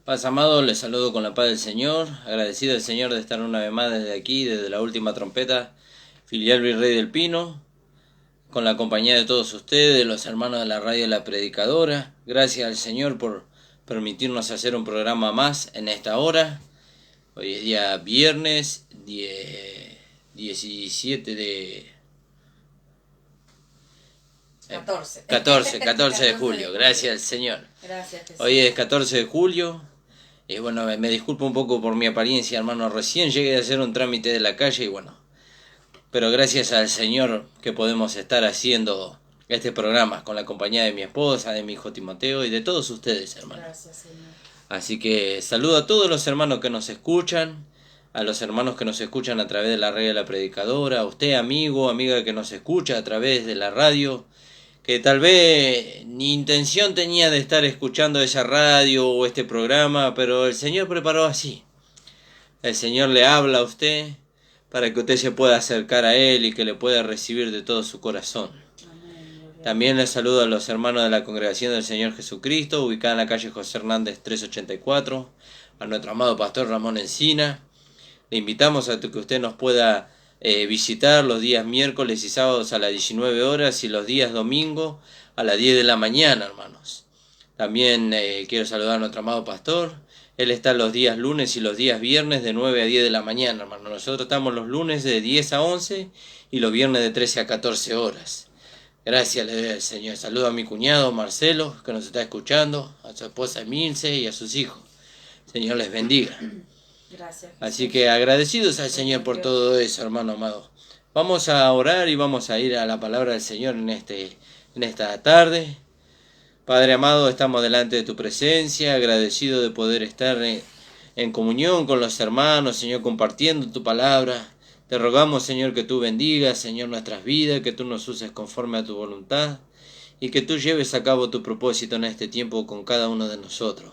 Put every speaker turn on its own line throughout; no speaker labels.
Paz amado, les saludo con la paz del Señor, agradecido al Señor de estar una vez más desde aquí, desde la última trompeta, filial Virrey del Pino, con la compañía de todos ustedes, los hermanos de la radio La Predicadora. Gracias al Señor por permitirnos hacer un programa más en esta hora. Hoy es día viernes 17 de... 14 de julio, gracias al Señor.
Gracias, Jesús.
Hoy es 14 de julio. Y bueno, me disculpo un poco por mi apariencia, hermano. Recién llegué a hacer un trámite de la calle y bueno. Pero gracias al Señor que podemos estar haciendo este programa con la compañía de mi esposa, de mi hijo Timoteo y de todos ustedes, hermano.
Gracias, Señor.
Así que saludo a todos los hermanos que nos escuchan, a los hermanos que nos escuchan a través de la radio de La Predicadora, a usted amigo, amiga que nos escucha a través de la radio, que tal vez ni intención tenía de estar escuchando esa radio o este programa, pero el Señor preparó así. El Señor le habla a usted para que usted se pueda acercar a Él y que le pueda recibir de todo su corazón. También les saludo a los hermanos de la Congregación del Señor Jesucristo, ubicada en la calle José Hernández 384, a nuestro amado pastor Ramón Encina. Le invitamos a que usted nos pueda visitar los días miércoles y sábados a las 19 horas y los días domingo a las 10 de la mañana, hermanos. También quiero saludar a nuestro amado pastor. Él está los días lunes y los días viernes de 9 a 10 de la mañana, hermano. Nosotros estamos los lunes de 10 a 11 y los viernes de 13 a 14 horas. Gracias le doy al Señor. Saludo a mi cuñado Marcelo, que nos está escuchando, a su esposa Emilce y a sus hijos. Señor les bendiga.
Gracias.
Así que agradecidos al Señor por todo eso, hermano amado. Vamos a orar y vamos a ir a la palabra del Señor en esta tarde. Padre amado, estamos delante de tu presencia, agradecido de poder estar en comunión con los hermanos, Señor, compartiendo tu palabra. Te rogamos, Señor, que tú bendigas, Señor, nuestras vidas, que tú nos uses conforme a tu voluntad y que tú lleves a cabo tu propósito en este tiempo con cada uno de nosotros.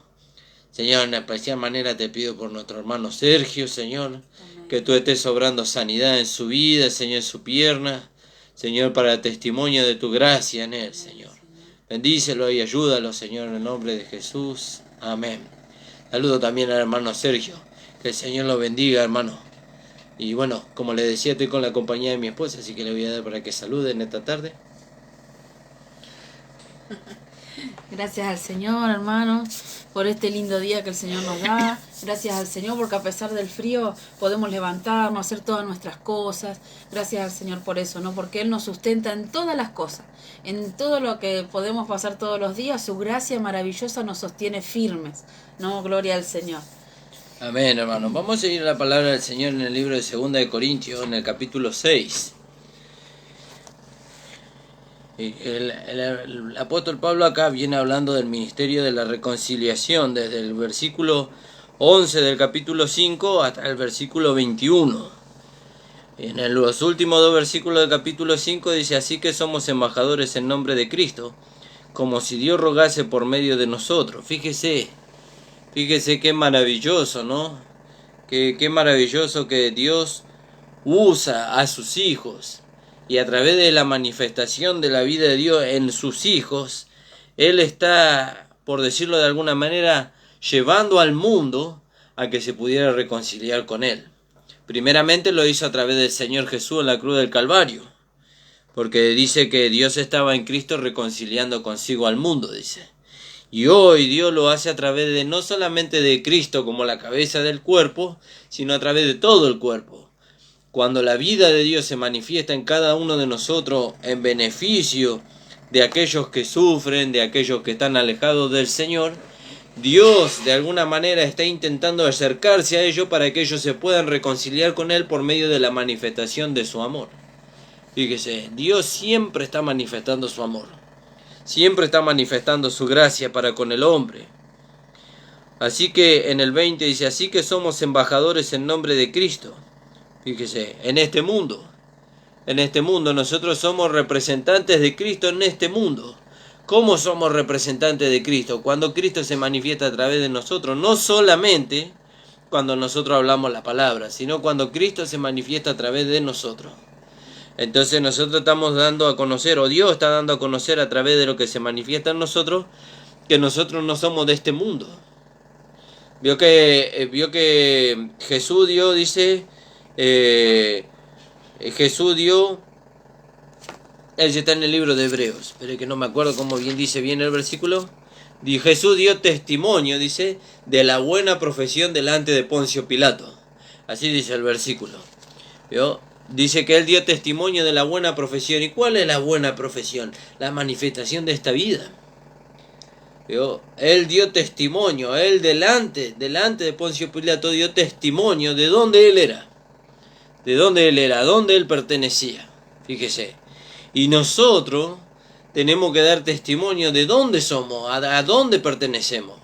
Señor, en especial manera te pido por nuestro hermano Sergio, Señor,
Amén.
Que tú estés obrando sanidad en su vida, Señor, en su pierna, Señor, para testimonio de tu gracia en él, Señor. Bendícelo y ayúdalo, Señor, en el nombre de Jesús. Amén. Saludo también al hermano Sergio. Que el Señor lo bendiga, hermano. Y bueno, como le decía, estoy con la compañía de mi esposa, así que le voy a dar para que salude en esta tarde.
Gracias al Señor, hermano, por este lindo día que el Señor nos da. Gracias al Señor porque a pesar del frío podemos levantarnos, hacer todas nuestras cosas. Gracias al Señor por eso, ¿no? Porque Él nos sustenta en todas las cosas. En todo lo que podemos pasar todos los días, su gracia maravillosa nos sostiene firmes, ¿no? Gloria al Señor.
Amén, hermano. Vamos a seguir la palabra del Señor en el libro de 2 de Corintios, en el capítulo 6. El apóstol Pablo acá viene hablando del ministerio de la reconciliación desde el versículo 11 del capítulo 5 hasta el versículo 21. En los últimos dos versículos del capítulo 5 dice: así que somos embajadores en nombre de Cristo, como si Dios rogase por medio de nosotros. Fíjese qué maravilloso, ¿no? Qué maravilloso que Dios usa a sus hijos. Y a través de la manifestación de la vida de Dios en sus hijos, Él está, por decirlo de alguna manera, llevando al mundo a que se pudiera reconciliar con Él. Primeramente lo hizo a través del Señor Jesús en la cruz del Calvario, porque dice que Dios estaba en Cristo reconciliando consigo al mundo, dice. Y hoy Dios lo hace a través de no solamente de Cristo como la cabeza del cuerpo, sino a través de todo el cuerpo. Cuando la vida de Dios se manifiesta en cada uno de nosotros en beneficio de aquellos que sufren, de aquellos que están alejados del Señor, Dios de alguna manera está intentando acercarse a ellos para que ellos se puedan reconciliar con Él por medio de la manifestación de su amor. Fíjese, Dios siempre está manifestando su amor, siempre está manifestando su gracia para con el hombre. Así que en el 20 dice: así que somos embajadores en nombre de Cristo. Fíjese, en este mundo nosotros somos representantes de Cristo en este mundo. ¿Cómo somos representantes de Cristo? Cuando Cristo se manifiesta a través de nosotros, no solamente cuando nosotros hablamos la palabra, sino cuando Cristo se manifiesta a través de nosotros. Entonces nosotros estamos dando a conocer, o Dios está dando a conocer a través de lo que se manifiesta en nosotros, que nosotros no somos de este mundo, Vio que Jesús dio, dice, Jesús dio, ese está en el libro de Hebreos, pero que no me acuerdo cómo bien dice bien el versículo. Jesús dio testimonio, dice, de la buena profesión delante de Poncio Pilato. Así dice el versículo. ¿Vio? Dice que él dio testimonio de la buena profesión. ¿Y cuál es la buena profesión? La manifestación de esta vida. ¿Vio? Él dio testimonio, él delante de Poncio Pilato dio testimonio de dónde él era. De dónde él era, a dónde él pertenecía. Fíjese. Y nosotros tenemos que dar testimonio de dónde somos, a dónde pertenecemos.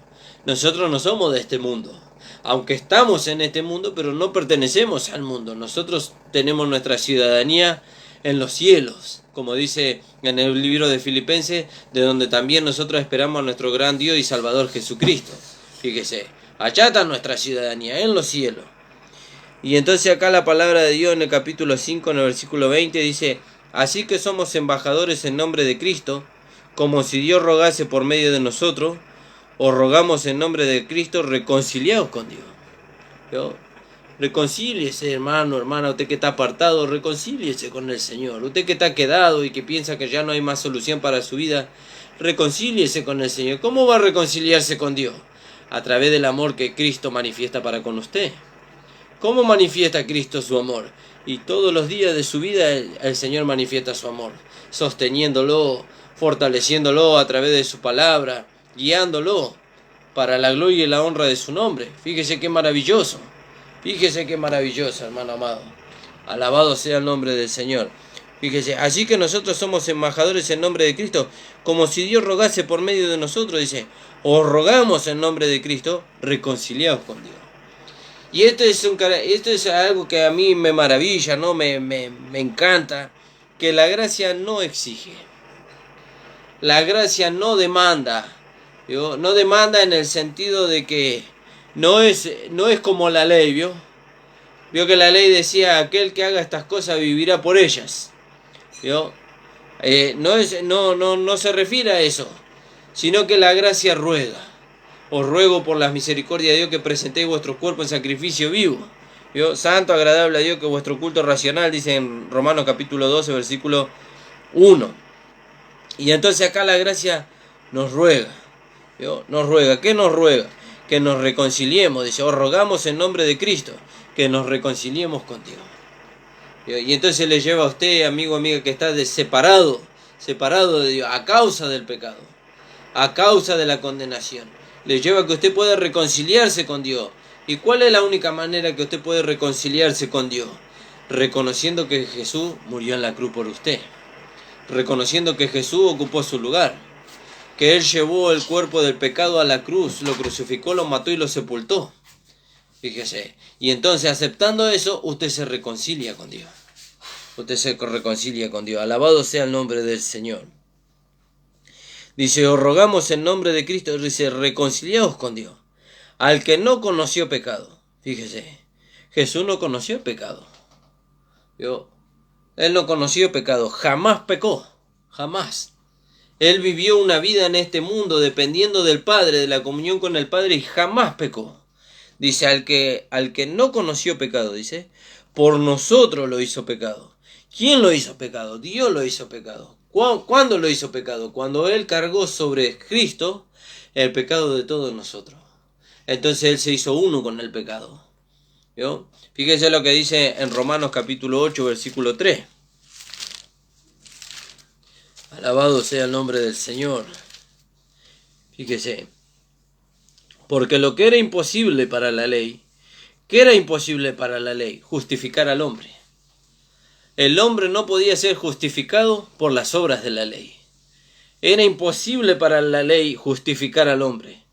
Nosotros no somos de este mundo. Aunque estamos en este mundo, pero no pertenecemos al mundo. Nosotros tenemos nuestra ciudadanía en los cielos, como dice en el libro de Filipenses, de donde también nosotros esperamos a nuestro gran Dios y Salvador Jesucristo. Fíjese, allá está nuestra ciudadanía, en los cielos. Y entonces acá la palabra de Dios en el capítulo 5, en el versículo 20, dice: así que somos embajadores en nombre de Cristo, como si Dios rogase por medio de nosotros. Os rogamos en nombre de Cristo, reconciliaos con Dios. ¿Yo? Reconcíliese, hermano, hermana, usted que está apartado, reconcíliese con el Señor. Usted que está quedado y que piensa que ya no hay más solución para su vida, reconcíliese con el Señor. ¿Cómo va a reconciliarse con Dios? A través del amor que Cristo manifiesta para con usted. ¿Cómo manifiesta Cristo su amor? Y todos los días de su vida el Señor manifiesta su amor, sosteniéndolo, fortaleciéndolo a través de su palabra, guiándolo para la gloria y la honra de su nombre. Fíjese qué maravilloso. Fíjese qué maravilloso, hermano amado. Alabado sea el nombre del Señor. Fíjese, así que nosotros somos embajadores en nombre de Cristo, como si Dios rogase por medio de nosotros, dice: os rogamos en nombre de Cristo, reconciliaos con Dios. Y esto es algo que a mí me maravilla, ¿no? Me encanta, que la gracia no exige. La gracia no demanda. ¿Vio? No demanda en el sentido de que no es como la ley, ¿vio? Vio que la ley decía: aquel que haga estas cosas vivirá por ellas. ¿Vio? No se refiere a eso, sino que la gracia ruega. Os ruego por la misericordia de Dios que presentéis vuestro cuerpo en sacrificio vivo, ¿vio? Santo, agradable a Dios, que vuestro culto racional, dice en Romanos capítulo 12, versículo 1. Y entonces acá la gracia nos ruega, ¿vio? Nos ruega. ¿Qué nos ruega? Que nos reconciliemos. Dice: os rogamos en nombre de Cristo, que nos reconciliemos con Dios. ¿Vio? Y entonces le lleva a usted, amigo, amiga, que está separado de Dios a causa del pecado, a causa de la condenación. Le lleva a que usted pueda reconciliarse con Dios. ¿Y cuál es la única manera que usted puede reconciliarse con Dios? Reconociendo que Jesús murió en la cruz por usted. Reconociendo que Jesús ocupó su lugar. Que Él llevó el cuerpo del pecado a la cruz, lo crucificó, lo mató y lo sepultó. Fíjese. Y entonces, aceptando eso, usted se reconcilia con Dios. Usted se reconcilia con Dios. Alabado sea el nombre del Señor. Dice: os rogamos en nombre de Cristo, dice, reconciliaos con Dios. Al que no conoció pecado. Fíjese, Jesús no conoció pecado. ¿Vio? Él no conoció pecado, jamás pecó, jamás. Él vivió una vida en este mundo dependiendo del Padre, de la comunión con el Padre, y jamás pecó. Dice: al que no conoció pecado, dice, por nosotros lo hizo pecado. ¿Quién lo hizo pecado? Dios lo hizo pecado. ¿Cuándo lo hizo pecado? Cuando Él cargó sobre Cristo el pecado de todos nosotros. Entonces Él se hizo uno con el pecado. ¿Vio? Fíjese lo que dice en Romanos capítulo 8, versículo 3. Alabado sea el nombre del Señor. Fíjese. Porque lo que era imposible para la ley, ¿qué era imposible para la ley? Justificar al hombre. El hombre no podía ser justificado por las obras de la ley. Era imposible para la ley justificar al hombre.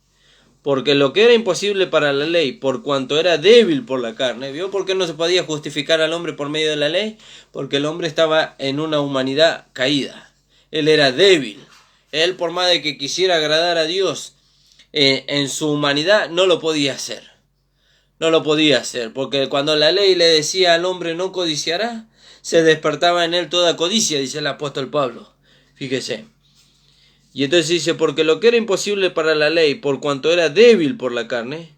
Porque lo que era imposible para la ley, por cuanto era débil por la carne, ¿vio por qué no se podía justificar al hombre por medio de la ley? Porque el hombre estaba en una humanidad caída. Él era débil. Él, por más de que quisiera agradar a Dios en su humanidad, no lo podía hacer. No lo podía hacer, porque cuando la ley le decía al hombre no codiciará, se despertaba en él toda codicia, dice el apóstol Pablo. Fíjese. Y entonces dice: porque lo que era imposible para la ley, por cuanto era débil por la carne,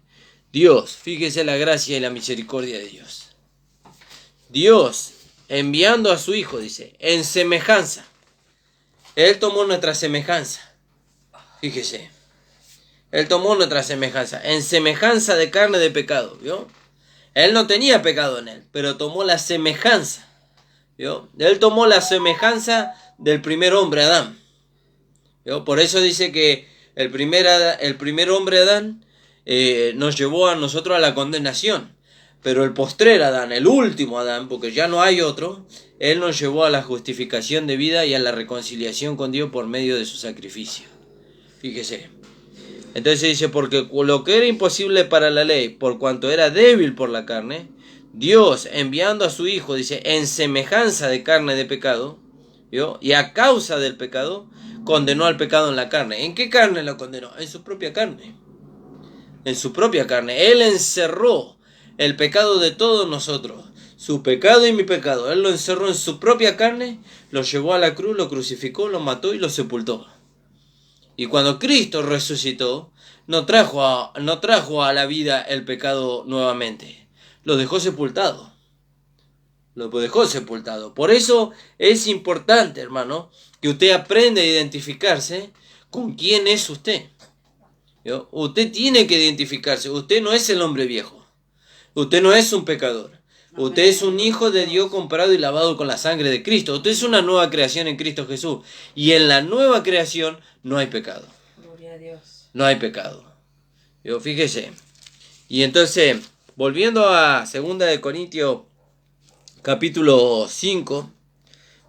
Dios, fíjese la gracia y la misericordia de Dios. Dios, enviando a su Hijo, dice, en semejanza. Él tomó nuestra semejanza. Fíjese. Él tomó nuestra semejanza. En semejanza de carne de pecado. ¿Vio? Él no tenía pecado en él, pero tomó la semejanza. ¿Vio? Él tomó la semejanza del primer hombre, Adán. ¿Vio? Por eso dice que el primer hombre, Adán, nos llevó a nosotros a la condenación. Pero el postrer Adán, el último Adán, porque ya no hay otro, él nos llevó a la justificación de vida y a la reconciliación con Dios por medio de su sacrificio. Fíjese. Entonces dice, porque lo que era imposible para la ley, por cuanto era débil por la carne, Dios, enviando a su Hijo, dice, en semejanza de carne de pecado, ¿vio? Y a causa del pecado, condenó al pecado en la carne. ¿En qué carne lo condenó? En su propia carne. En su propia carne. Él encerró el pecado de todos nosotros. Su pecado y mi pecado. Él lo encerró en su propia carne, lo llevó a la cruz, lo crucificó, lo mató y lo sepultó. Y cuando Cristo resucitó, no trajo a la vida el pecado nuevamente. Lo dejó sepultado. Lo dejó sepultado. Por eso es importante, hermano, que usted aprenda a identificarse con quién es usted. ¿Yo? Usted tiene que identificarse. Usted no es el hombre viejo. Usted no es un pecador. Usted es un hijo de Dios comprado y lavado con la sangre de Cristo. Usted es una nueva creación en Cristo Jesús. Y en la nueva creación no hay pecado.
Gloria a Dios.
No hay pecado. ¿Yo? Fíjese. Y entonces, volviendo a 2 de Corintios, capítulo 5,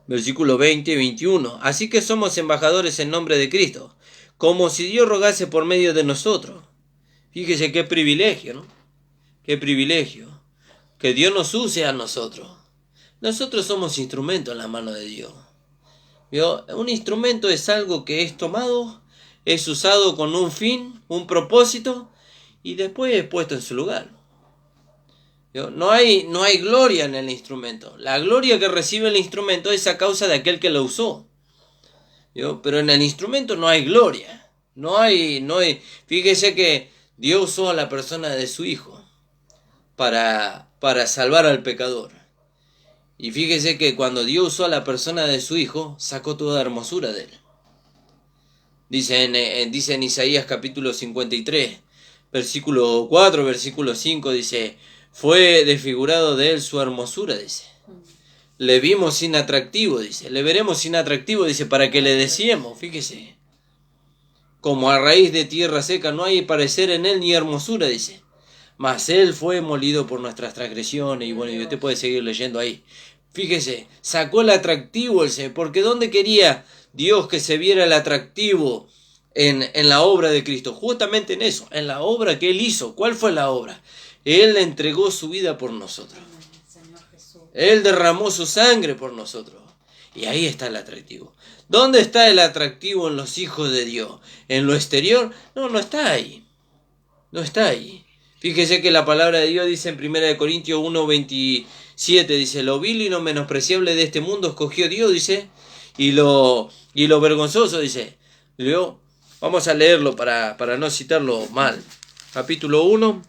versículo 20 y 21. Así que somos embajadores en nombre de Cristo, como si Dios rogase por medio de nosotros. Fíjese qué privilegio, ¿no? Qué privilegio. Que Dios nos use a nosotros. Nosotros somos instrumentos en la mano de Dios. ¿Vio? Un instrumento es algo que es tomado, es usado con un fin, un propósito, y después es puesto en su lugar. ¿Vio? No hay gloria en el instrumento. La gloria que recibe el instrumento es a causa de aquel que lo usó. ¿Vio? Pero en el instrumento no hay gloria. No hay. Fíjese que Dios usó a la persona de su Hijo para salvar al pecador. Y fíjese que cuando Dios usó a la persona de su Hijo, sacó toda hermosura de él. Dice en Isaías capítulo 53, versículo 4, versículo 5, dice, fue desfigurado de él su hermosura, dice. Le vimos sin atractivo, dice. Le veremos sin atractivo, dice, para que le deseemos, fíjese. Como a raíz de tierra seca, no hay parecer en él ni hermosura, dice. Mas él fue molido por nuestras transgresiones. Y bueno, y usted puede seguir leyendo ahí. Fíjese, sacó el atractivo el Señor. Porque ¿dónde quería Dios que se viera el atractivo en la obra de Cristo? Justamente en eso, en la obra que Él hizo. ¿Cuál fue la obra? Él entregó su vida por nosotros. Él derramó su sangre por nosotros. Y ahí está el atractivo. ¿Dónde está el atractivo en los hijos de Dios? ¿En lo exterior? No, no está ahí. No está ahí. Fíjese que la palabra de Dios dice en 1 Corintios 1:27, dice, lo vil y lo menospreciable de este mundo escogió Dios, dice, y lo vergonzoso, dice. Vamos a leerlo para no citarlo mal. Capítulo 1,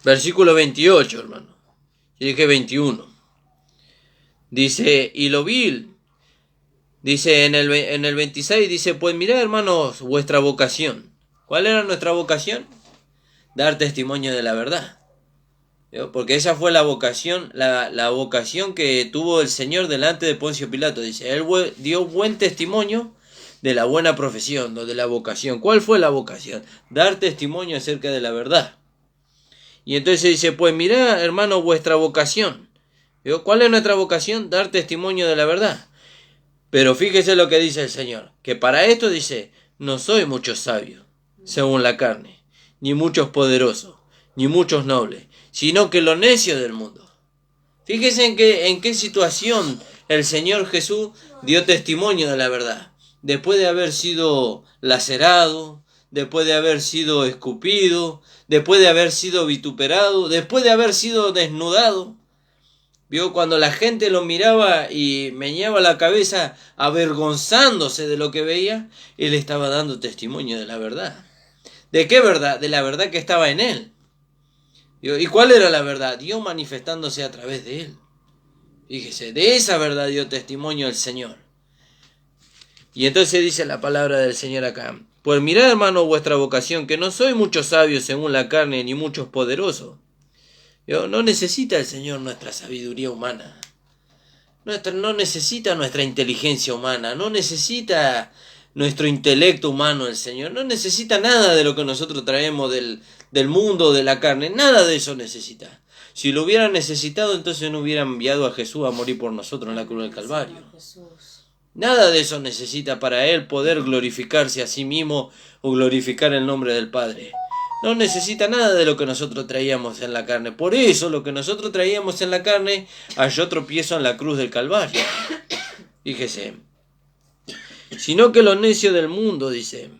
versículo 28, hermano. Yo dije 21. Dice, y lo vil. Dice en el 26, dice, pues mirad, hermanos, vuestra vocación. ¿Cuál era nuestra vocación? Dar testimonio de la verdad. ¿Vio? Porque esa fue la vocación, la vocación que tuvo el Señor delante de Poncio Pilato. Dice, Él dio buen testimonio de la buena profesión, de la vocación. ¿Cuál fue la vocación? Dar testimonio acerca de la verdad. Y entonces dice, pues mirad, hermanos, vuestra vocación. ¿Vio? ¿Cuál es nuestra vocación? Dar testimonio de la verdad. Pero fíjese lo que dice el Señor, que para esto dice, no soy muchos sabios, según la carne, ni muchos poderosos, ni muchos nobles, sino que lo necio del mundo. Fíjese en qué situación el Señor Jesús dio testimonio de la verdad. Después de haber sido lacerado, después de haber sido escupido, después de haber sido vituperado, después de haber sido desnudado. Vio, cuando la gente lo miraba y meneaba la cabeza avergonzándose de lo que veía, él estaba dando testimonio de la verdad. ¿De qué verdad? De la verdad que estaba en él. ¿Y cuál era la verdad? Dios manifestándose a través de él. Fíjese, de esa verdad dio testimonio el Señor. Y entonces dice la palabra del Señor acá: pues mirad, hermano, vuestra vocación, que no soy muchos sabios según la carne, ni muchos poderosos. No necesita el Señor nuestra sabiduría humana. No necesita nuestra inteligencia humana. No necesita nuestro intelecto humano el Señor. No necesita nada de lo que nosotros traemos del mundo, de la carne. Nada de eso necesita. Si lo hubiera necesitado, entonces no hubiera enviado a Jesús a morir por nosotros en la cruz del Calvario. Nada de eso necesita para él poder glorificarse a sí mismo o glorificar el nombre del Padre. No necesita nada de lo que nosotros traíamos en la carne. Por eso lo que nosotros traíamos en la carne halló tropiezo en la cruz del Calvario. Fíjese. Sino que los necios del mundo, dice,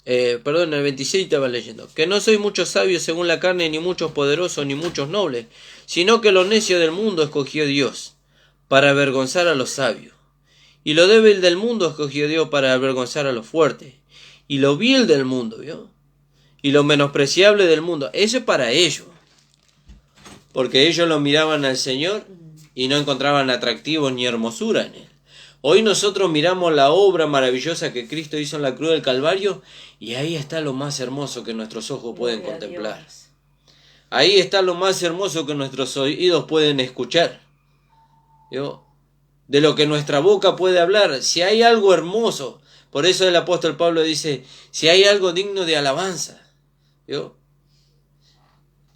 el 26 estaba leyendo, que no soy muchos sabios según la carne, ni muchos poderosos, ni muchos nobles, sino que los necios del mundo escogió Dios para avergonzar a los sabios. Y lo débil del mundo escogió Dios para avergonzar a los fuertes. Y lo vil del mundo, ¿vio? Y lo menospreciable del mundo. Eso es para ellos. Porque ellos lo miraban al Señor y no encontraban atractivo ni hermosura en él. Hoy nosotros miramos la obra maravillosa que Cristo hizo en la cruz del Calvario y ahí está lo más hermoso que nuestros ojos pueden contemplar. Ahí está lo más hermoso que nuestros oídos pueden escuchar. ¿Vio? De lo que nuestra boca puede hablar. Si hay algo hermoso, por eso el apóstol Pablo dice, si hay algo digno de alabanza, ¿vio?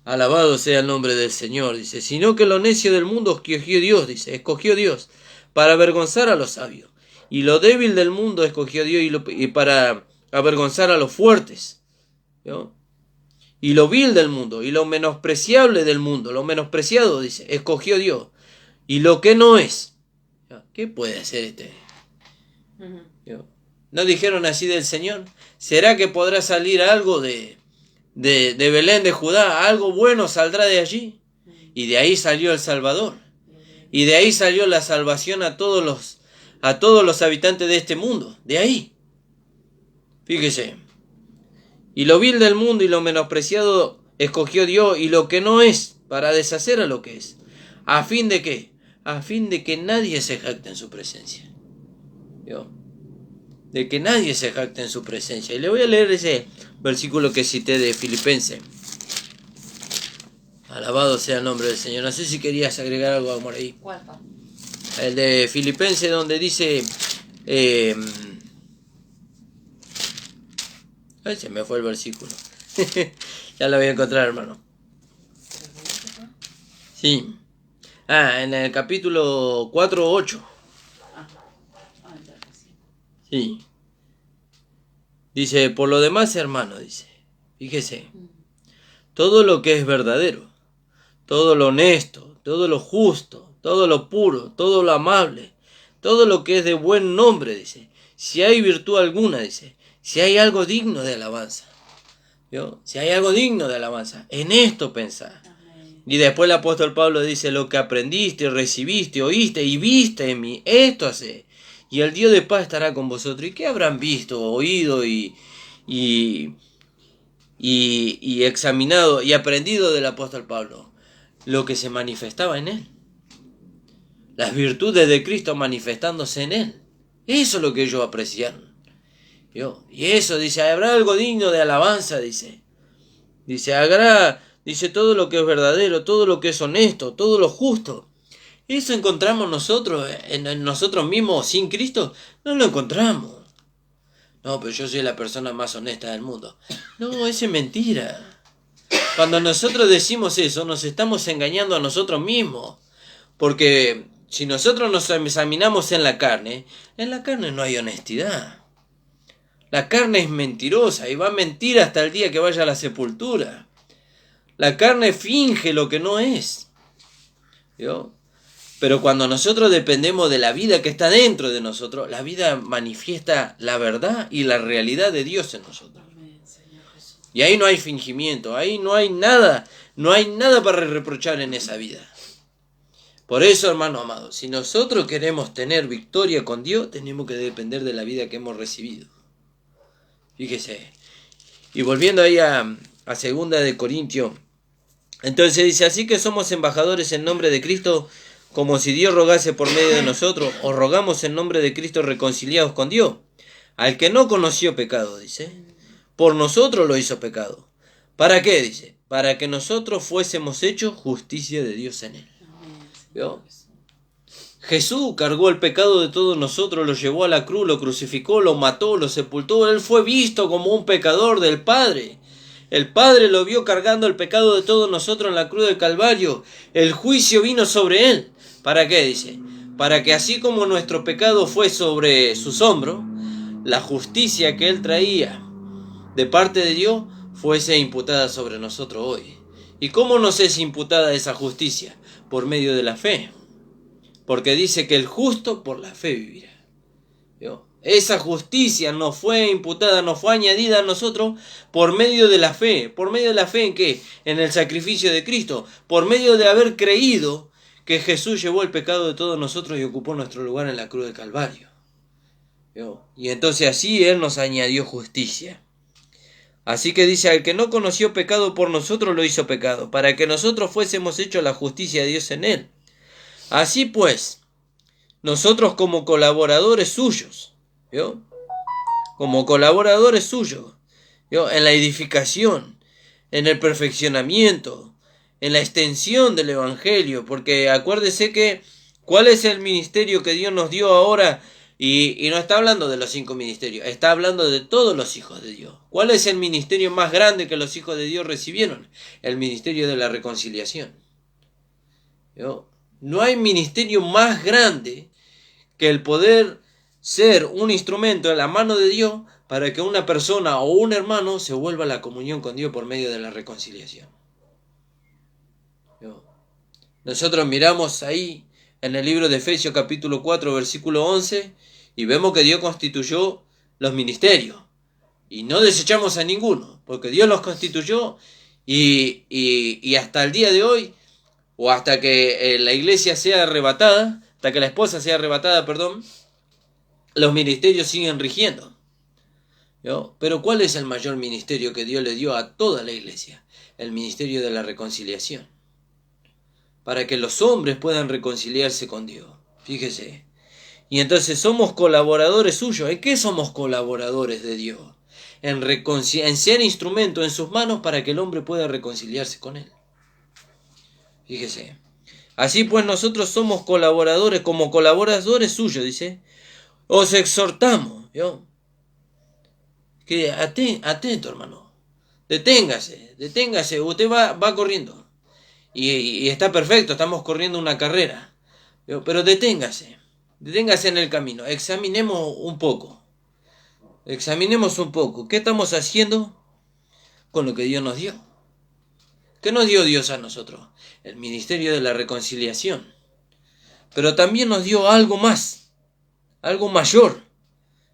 Alabado sea el nombre del Señor, dice, sino que lo necio del mundo escogió Dios, dice, escogió Dios para avergonzar a los sabios, y lo débil del mundo escogió Dios y para avergonzar a los fuertes, ¿vio? Y lo vil del mundo, y lo menospreciable del mundo, lo menospreciado, dice, escogió Dios, y lo que no es. ¿Qué puede hacer este? ¿No dijeron así del Señor? ¿Será que podrá salir algo de Belén de Judá? ¿Algo bueno saldrá de allí? Y de ahí salió el Salvador. Y de ahí salió la salvación a todos los habitantes de este mundo. De ahí. Fíjese. Y lo vil del mundo y lo menospreciado escogió Dios, y lo que no es, para deshacer a lo que es. ¿A fin de qué? A fin de que nadie se jacte en su presencia. ¿Vio? De que nadie se jacte en su presencia. Y le voy a leer ese versículo que cité de Filipenses. Alabado sea el nombre del Señor. No sé si querías agregar algo, amor, ahí.
¿Cuál?
El de Filipenses, donde dice... Ay, se me fue el versículo. Ya lo voy a encontrar, hermano. Sí. En el capítulo 4:8. Sí. Dice, por lo demás, hermano, dice, fíjese, todo lo que es verdadero, todo lo honesto, todo lo justo, todo lo puro, todo lo amable, todo lo que es de buen nombre, dice, si hay virtud alguna, dice, si hay algo digno de alabanza, ¿vio? Si hay algo digno de alabanza, en esto pensá. Y después el apóstol Pablo dice, lo que aprendiste, recibiste, oíste y viste en mí, esto hace, y el Dios de paz estará con vosotros. ¿Y qué habrán visto, oído y examinado y aprendido del apóstol Pablo? Lo que se manifestaba en él. Las virtudes de Cristo manifestándose en él. Eso es lo que ellos apreciaron. ¿Vio? Y eso, dice, habrá algo digno de alabanza, dice. Dice, todo lo que es verdadero, todo lo que es honesto, todo lo justo. Eso encontramos nosotros, en nosotros mismos, sin Cristo, no lo encontramos. No, pero yo soy la persona más honesta del mundo. No, eso es mentira. Cuando nosotros decimos eso, nos estamos engañando a nosotros mismos. Porque si nosotros nos examinamos en la carne no hay honestidad. La carne es mentirosa y va a mentir hasta el día que vaya a la sepultura. La carne finge lo que no es. ¿Vio? Pero cuando nosotros dependemos de la vida que está dentro de nosotros, la vida manifiesta la verdad y la realidad de Dios en nosotros. Y ahí no hay fingimiento, ahí no hay nada para reprochar en esa vida. Por eso, hermano amado, si nosotros queremos tener victoria con Dios, tenemos que depender de la vida que hemos recibido. Fíjese. Y volviendo ahí a 2 de Corintios, entonces dice, así que somos embajadores en nombre de Cristo, como si Dios rogase por medio de nosotros, o rogamos en nombre de Cristo reconciliados con Dios. Al que no conoció pecado, dice, por nosotros lo hizo pecado. ¿Para qué? Dice, para que nosotros fuésemos hechos justicia de Dios en él. ¿Vio? Jesús cargó el pecado de todos nosotros, lo llevó a la cruz, lo crucificó, lo mató, lo sepultó. Él fue visto como un pecador del Padre. El Padre lo vio cargando el pecado de todos nosotros en la cruz del Calvario. El juicio vino sobre él. ¿Para qué? Dice, para que así como nuestro pecado fue sobre sus hombros, la justicia que él traía de parte de Dios fuese imputada sobre nosotros hoy. ¿Y cómo nos es imputada esa justicia? Por medio de la fe. Porque dice que el justo por la fe vivirá. ¿Vio? Esa justicia nos fue imputada, nos fue añadida a nosotros por medio de la fe. ¿Por medio de la fe en qué? En el sacrificio de Cristo. Por medio de haber creído que Jesús llevó el pecado de todos nosotros y ocupó nuestro lugar en la cruz del Calvario. ¿Vio? Y entonces así Él nos añadió justicia. Así que dice, al que no conoció pecado por nosotros lo hizo pecado, para que nosotros fuésemos hechos la justicia de Dios en Él. Así pues, nosotros como colaboradores suyos, ¿vio? Como colaboradores suyos, ¿vio? En la edificación, en el perfeccionamiento, en la extensión del Evangelio, porque acuérdese que, ¿cuál es el ministerio que Dios nos dio ahora? Y no está hablando de los 5 ministerios, está hablando de todos los hijos de Dios. ¿Cuál es el ministerio más grande que los hijos de Dios recibieron? El ministerio de la reconciliación. ¿Vio? No hay ministerio más grande que el poder ser un instrumento en la mano de Dios para que una persona o un hermano se vuelva a la comunión con Dios por medio de la reconciliación. Nosotros miramos ahí en el libro de Efesios capítulo 4 versículo 11 y vemos que Dios constituyó los ministerios y no desechamos a ninguno porque Dios los constituyó y hasta el día de hoy o hasta que la iglesia sea arrebatada, hasta que la esposa sea arrebatada, los ministerios siguen rigiendo. ¿Yo? Pero ¿cuál es el mayor ministerio que Dios le dio a toda la iglesia? El ministerio de la reconciliación. Para que los hombres puedan reconciliarse con Dios. Fíjese. Y entonces somos colaboradores suyos. ¿En qué somos colaboradores de Dios? En ser instrumento en sus manos para que el hombre pueda reconciliarse con Él. Fíjese. Así pues nosotros somos colaboradores, como colaboradores suyos, dice. Os exhortamos, ¿yo? Que atento, hermano. Deténgase. Usted va corriendo. Y está perfecto, estamos corriendo una carrera. ¿Yo? Pero deténgase en el camino. Examinemos un poco. ¿Qué estamos haciendo con lo que Dios nos dio? ¿Qué nos dio Dios a nosotros? El ministerio de la reconciliación. Pero también nos dio algo más, algo mayor,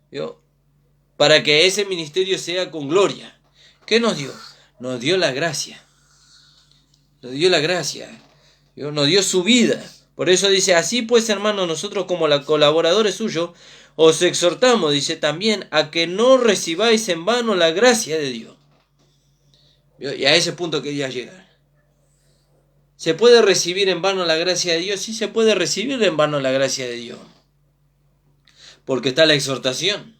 ¿vio? Para que ese ministerio sea con gloria. ¿Qué nos dio? Nos dio la gracia. ¿Vio? Nos dio su vida. Por eso dice, así pues, hermanos, nosotros como colaboradores suyos, os exhortamos, dice también, a que no recibáis en vano la gracia de Dios. Y a ese punto quería llegar. ¿Se puede recibir en vano la gracia de Dios? Sí, se puede recibir en vano la gracia de Dios. Porque está la exhortación.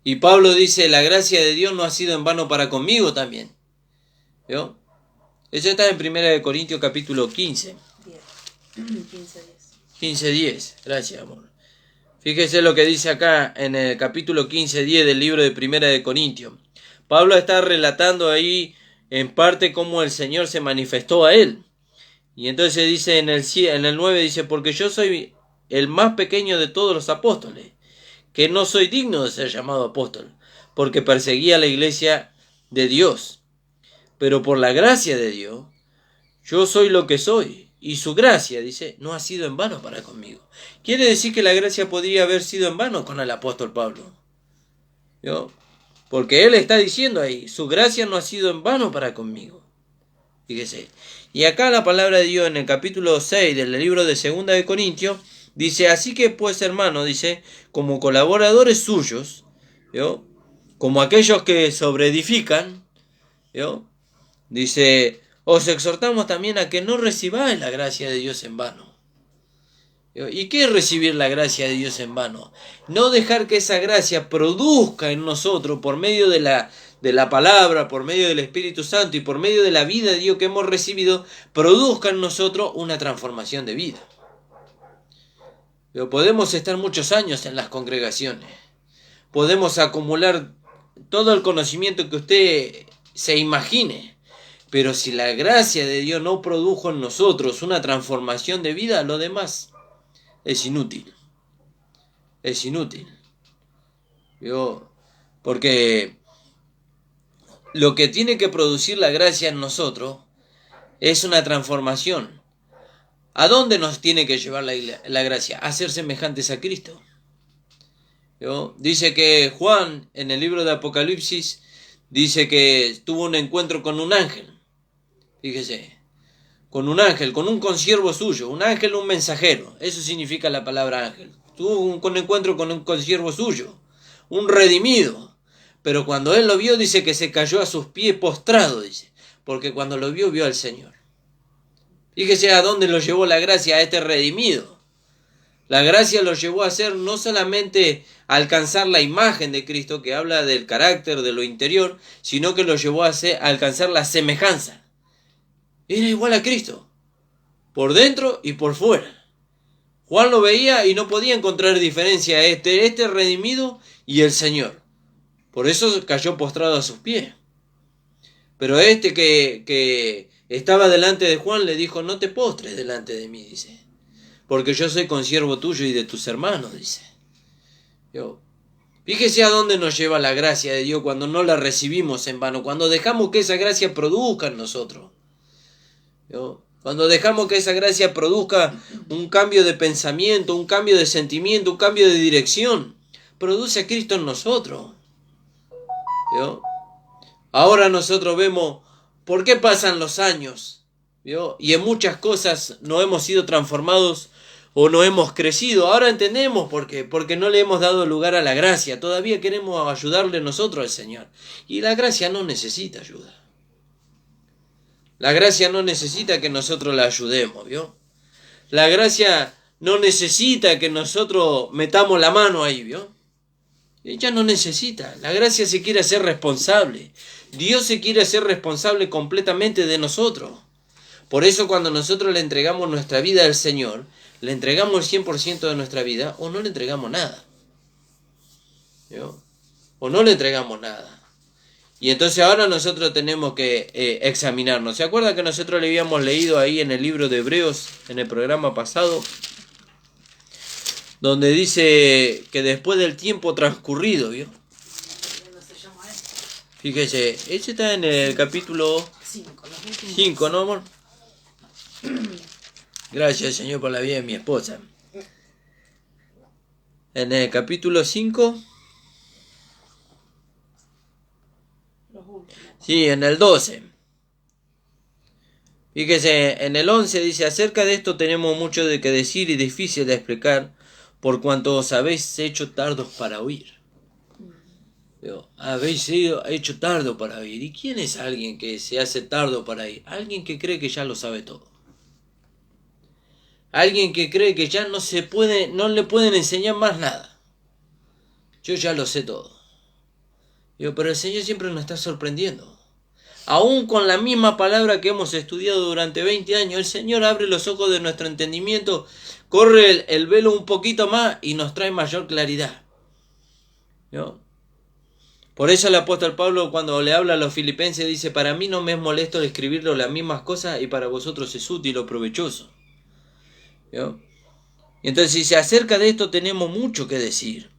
Y Pablo dice, la gracia de Dios no ha sido en vano para conmigo también. ¿Vio? Eso está en 1 Corintios capítulo 15. 15:10. Gracias, amor. Fíjese lo que dice acá en el capítulo 15:10 del libro de 1 Corintios. Pablo está relatando ahí en parte cómo el Señor se manifestó a él. Y entonces dice en el 9, dice, porque yo soy el más pequeño de todos los apóstoles, que no soy digno de ser llamado apóstol, porque perseguía la iglesia de Dios. Pero por la gracia de Dios, yo soy lo que soy. Y su gracia, dice, no ha sido en vano para conmigo. Quiere decir que la gracia podría haber sido en vano con el apóstol Pablo. ¿Yo? Porque él está diciendo ahí, su gracia no ha sido en vano para conmigo. Fíjese. Y acá la palabra de Dios en el capítulo 6 del libro de Segunda de Corintios dice, así que pues hermano, dice, como colaboradores suyos, ¿vio? Como aquellos que sobreedifican, ¿vio? Dice, os exhortamos también a que no recibáis la gracia de Dios en vano. ¿Vio? ¿Y qué es recibir la gracia de Dios en vano? No dejar que esa gracia produzca en nosotros por medio de la palabra, por medio del Espíritu Santo y por medio de la vida de Dios que hemos recibido, produzca en nosotros una transformación de vida. Pero podemos estar muchos años en las congregaciones, podemos acumular todo el conocimiento que usted se imagine, pero si la gracia de Dios no produjo en nosotros una transformación de vida, lo demás es inútil. Es inútil. Porque lo que tiene que producir la gracia en nosotros es una transformación. ¿A dónde nos tiene que llevar la gracia? A ser semejantes a Cristo. Dice que Juan, en el libro de Apocalipsis, dice que tuvo un encuentro con un ángel. Fíjese, con un ángel, con un consiervo suyo. Un ángel, un mensajero. Eso significa la palabra ángel. Tuvo un encuentro con un consiervo suyo, un redimido. Pero cuando él lo vio, dice que se cayó a sus pies postrado, dice. Porque cuando lo vio, vio al Señor. Fíjese a dónde lo llevó la gracia a este redimido. La gracia lo llevó a hacer no solamente a alcanzar la imagen de Cristo, que habla del carácter, de lo interior, a alcanzar la semejanza. Era igual a Cristo, por dentro y por fuera. Juan lo veía y no podía encontrar diferencia este redimido y el Señor. Por eso cayó postrado a sus pies. Pero que estaba delante de Juan le dijo, no te postres delante de mí, dice. Porque yo soy consiervo tuyo y de tus hermanos, dice. Fíjese a dónde nos lleva la gracia de Dios cuando no la recibimos en vano. Cuando dejamos que esa gracia produzca en nosotros. Cuando dejamos que esa gracia produzca un cambio de pensamiento, un cambio de sentimiento, un cambio de dirección. Produce a Cristo en nosotros. Ahora nosotros vemos por qué pasan los años. Y en muchas cosas no hemos sido transformados o no hemos crecido. Ahora entendemos por qué. Porque no le hemos dado lugar a la gracia. Todavía queremos ayudarle nosotros al Señor. Y la gracia no necesita ayuda. La gracia no necesita que nosotros la ayudemos, ¿vio? La gracia no necesita que nosotros metamos la mano ahí, ¿vio? Ella no necesita. La gracia se quiere hacer responsable. Dios se quiere hacer responsable completamente de nosotros. Por eso cuando nosotros le entregamos nuestra vida al Señor, le entregamos el 100% de nuestra vida o no le entregamos nada. ¿Vio? O no le entregamos nada. Y entonces ahora nosotros tenemos que examinarnos. ¿Se acuerda que nosotros le habíamos leído ahí en el libro de Hebreos, en el programa pasado? Donde dice que después del tiempo transcurrido, ¿vio? Fíjese, ese está en el capítulo 5, ¿no, amor? Gracias, Señor, por la vida de mi esposa. En el capítulo 5... Sí, en el 12. Fíjese, en el 11 dice, acerca de esto tenemos mucho de que decir y difícil de explicar, por cuanto os habéis hecho tardos para oír. Habéis sido hecho tardo para oír. ¿Y quién es alguien que se hace tardo para oír? Alguien que cree que ya lo sabe todo. Alguien que cree que ya no le pueden enseñar más nada. Yo ya lo sé todo. Pero el Señor siempre nos está sorprendiendo. Aún con la misma palabra que hemos estudiado durante 20 años, el Señor abre los ojos de nuestro entendimiento, corre el velo un poquito más y nos trae mayor claridad. Por eso el apóstol Pablo, cuando le habla a los filipenses, dice, para mí no me es molesto escribirlo las mismas cosas y para vosotros es útil o provechoso. Y entonces, si se acerca de esto, tenemos mucho que decir.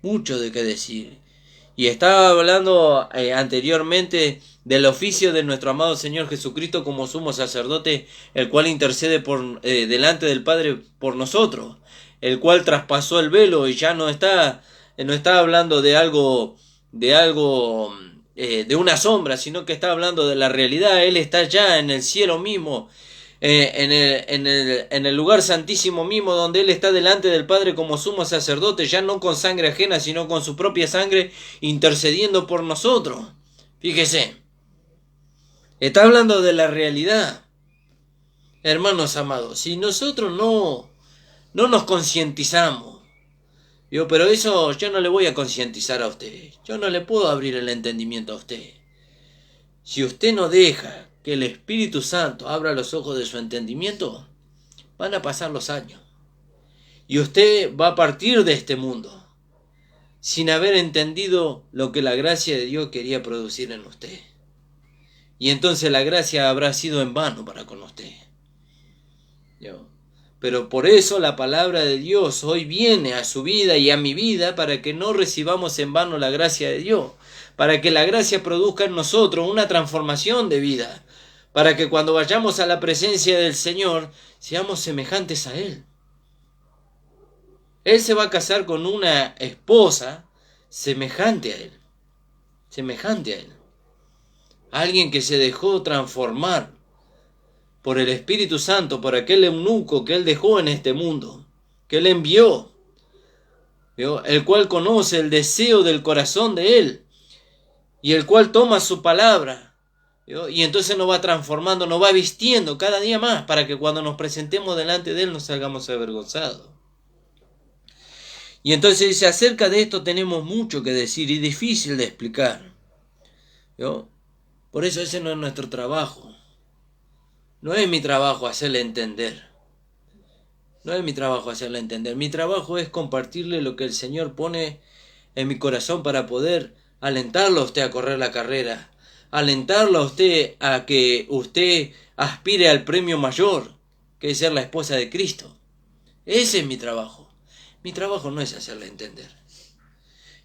Mucho de qué decir. Y estaba hablando anteriormente del oficio de nuestro amado Señor Jesucristo como sumo sacerdote, el cual intercede delante del Padre por nosotros, el cual traspasó el velo y ya no está hablando de algo de una sombra, sino que está hablando de la realidad. Él está ya en el cielo mismo, en el lugar santísimo mismo, donde Él está delante del Padre como sumo sacerdote, ya no con sangre ajena, sino con su propia sangre, intercediendo por nosotros. Fíjese, está hablando de la realidad. Hermanos amados, si nosotros no nos concientizamos, pero eso yo no le voy a concientizar a usted, yo no le puedo abrir el entendimiento a usted. Si usted no deja que el Espíritu Santo abra los ojos de su entendimiento, van a pasar los años. Y usted va a partir de este mundo sin haber entendido lo que la gracia de Dios quería producir en usted. Y entonces la gracia habrá sido en vano para con usted. Pero por eso la palabra de Dios hoy viene a su vida y a mi vida, para que no recibamos en vano la gracia de Dios, para que la gracia produzca en nosotros una transformación de vida, para que cuando vayamos a la presencia del Señor seamos semejantes a Él. Él se va a casar con una esposa semejante a Él, semejante a Él. Alguien que se dejó transformar por el Espíritu Santo, por aquel eunuco que Él dejó en este mundo, que Él envió, el cual conoce el deseo del corazón de Él, y el cual toma su palabra, y entonces nos va transformando, nos va vistiendo cada día más, para que cuando nos presentemos delante de Él nos salgamos avergonzados. Y entonces dice, acerca de esto tenemos mucho que decir y difícil de explicar. Por eso ese no es nuestro trabajo. No es mi trabajo hacerle entender. No es mi trabajo hacerle entender. Mi trabajo es compartirle lo que el Señor pone en mi corazón para poder alentarlo a usted a correr la carrera. Alentarlo a usted a que usted aspire al premio mayor, que es ser la esposa de Cristo. Ese es mi trabajo. Mi trabajo no es hacerle entender.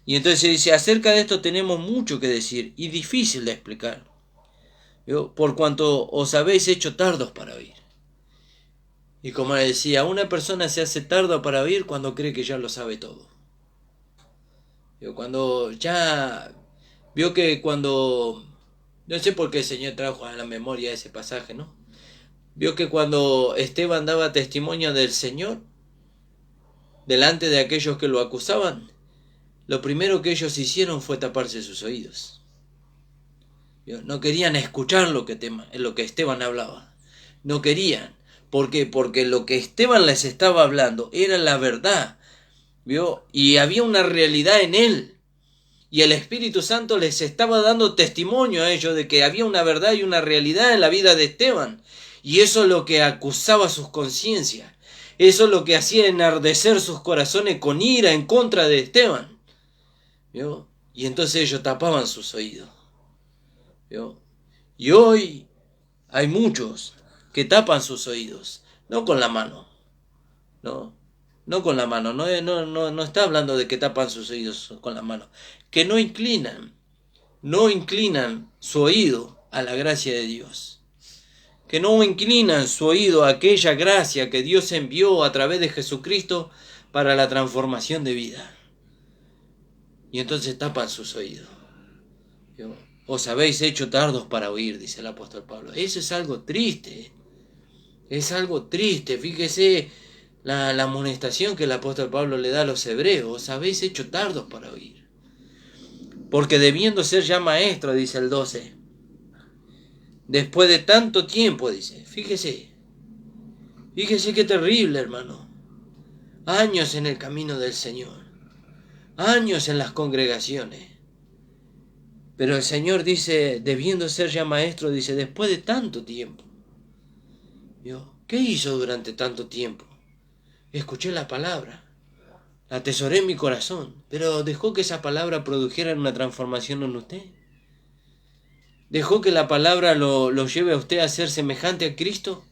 Y entonces dice, acerca de esto tenemos mucho que decir y difícil de explicar. Por cuanto os habéis hecho tardos para oír. Y como le decía, una persona se hace tarda para oír cuando cree que ya lo sabe todo. Cuando ya vio que cuando, no sé por qué el Señor trajo a la memoria ese pasaje, ¿no? Vio que cuando Esteban daba testimonio del Señor delante de aquellos que lo acusaban, lo primero que ellos hicieron fue taparse sus oídos. No querían escuchar lo que Esteban hablaba. No querían. ¿Por qué? Porque lo que Esteban les estaba hablando era la verdad. Y había una realidad en él. Y el Espíritu Santo les estaba dando testimonio a ellos de que había una verdad y una realidad en la vida de Esteban. Y eso es lo que acusaba sus conciencias. Eso es lo que hacía enardecer sus corazones con ira en contra de Esteban. Y entonces ellos tapaban sus oídos. Y hoy hay muchos que tapan sus oídos, no con la mano, no con la mano, no está hablando de que tapan sus oídos con la mano, que no inclinan su oído a la gracia de Dios, que no inclinan su oído a aquella gracia que Dios envió a través de Jesucristo para la transformación de vida. Y entonces tapan sus oídos. Os habéis hecho tardos para oír, dice el apóstol Pablo. Eso es algo triste. Es algo triste. Fíjese la amonestación que el apóstol Pablo le da a los hebreos. Os habéis hecho tardos para oír. Porque debiendo ser ya maestro, dice el 12. Después de tanto tiempo, dice. Fíjese qué terrible, hermano. Años en el camino del Señor. Años en las congregaciones. Pero el Señor dice, debiendo ser ya maestro, dice, después de tanto tiempo. ¿Qué hizo durante tanto tiempo? Escuché la palabra, la atesoré en mi corazón, pero ¿dejó que esa palabra produjera una transformación en usted? ¿Dejó que la palabra lo lleve a usted a ser semejante a Cristo?